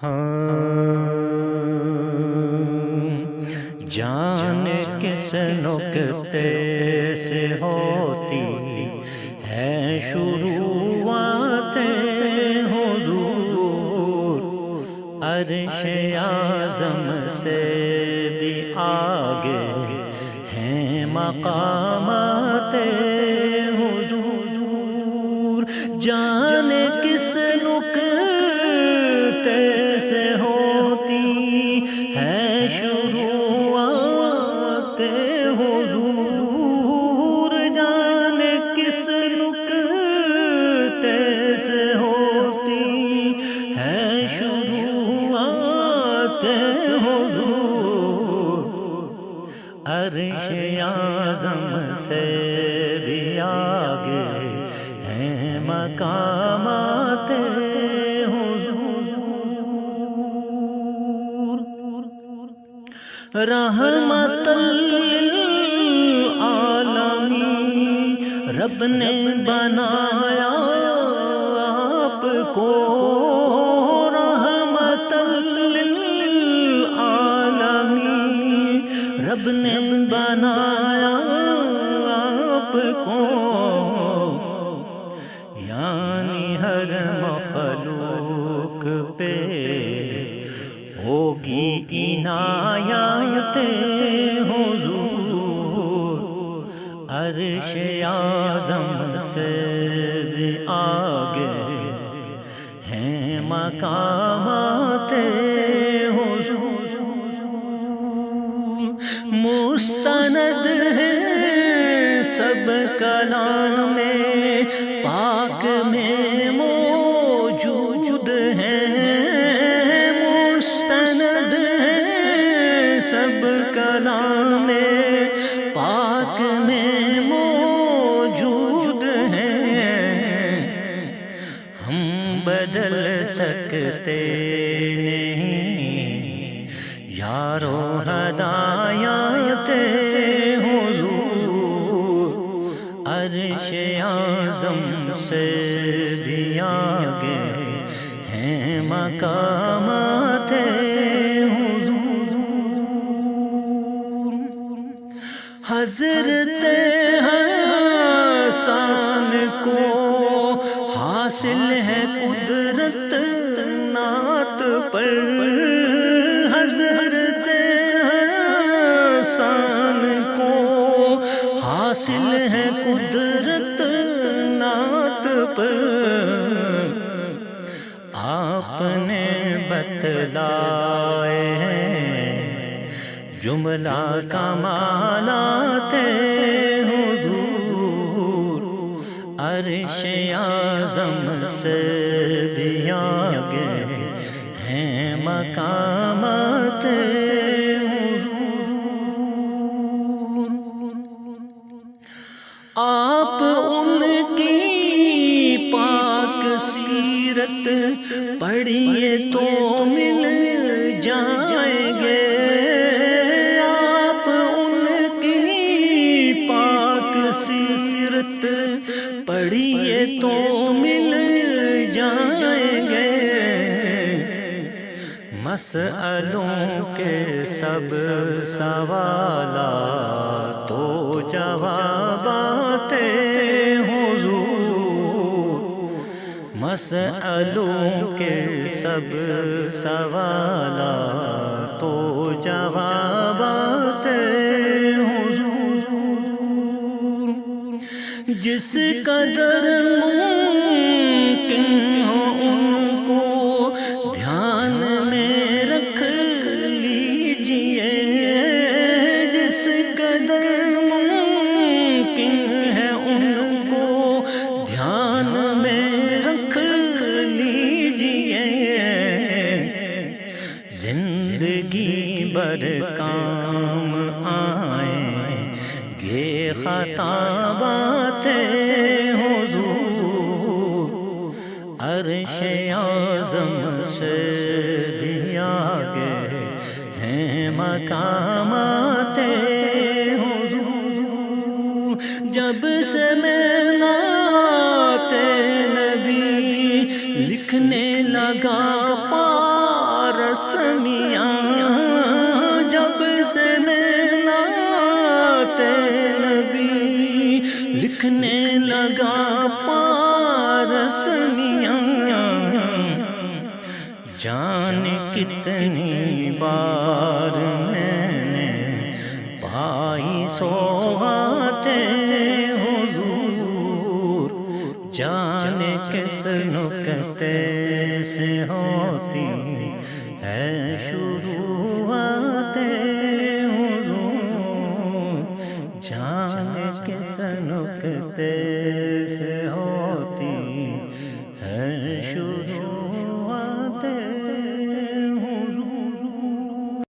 ہاں جان کس نکتے سے ہوتی ہے شروعات حضور، عرش اعظم سے بھی آگے ہیں مقامات حضور، جان کس نکتے سے ہوتی ہے شروعات حضور، جان کس نکتے سے ہوتی ہے شروعات حضور، عرش اعظم سے بھی آگے ہیں مقامات حضور، رحمت للعالمین رب نے بنایا آپ کو، رحمت للعالمین رب نے بنایا آپ کو، یعنی ہر مخلوق پہ ہوگی عنایت حضور، عرش اعظم سے بھی آگے ہیں مقامات حضور، مستند ہے سب کلام پاک میں موجود ہے، مستند ہے سب کلام پاک میں موجود ہے، ہم بدل سکتے نہیں یارو ہدایات حضور، عرش اعظم سے بھی آگے ہیں مقامات حضور، حضرت حسن کو حاصل ہے قدرت نعت پر، حضرت حسن کو حاصل ہے قدرت نعت پر، آپ نے بتلائے ہیں جملہ کمالات حضور، عرش اعظم سے بھی آگے ہیں مقامات حضور، آپ ان کی پاک سیرت پڑھیے تو مل جائیں گے، آپ ان کی پاک سیرت پڑھیے تو مل جائیں گے، مسئلوں کے سب سوالات تو جوابات حضور، مسئلوں کے سب سوالات تو جوابات حضور، جس قدر ممکن ہو ان کو دھیان میں رکھ لیجئے، جس قدر ممکن ہے ان کو دھیان میں رکھ لیجئے، زندگی بھر کام آئیں گے خطابات حضور، عرش اعظم سے بھی آگے ہیں مقامات حضور، جب سے میں نعت نبی لکھنے لگا پا رسمیاں جب سے میں نعت نبی لکھنے لگا پارسمیاں، جانے کتنی بار میں نے پائی سوغات حضور، جانے کس نکتے سے ہوتی ہے شروعات حضور، جانے کس نکتے سے ہوتی ہے شروعات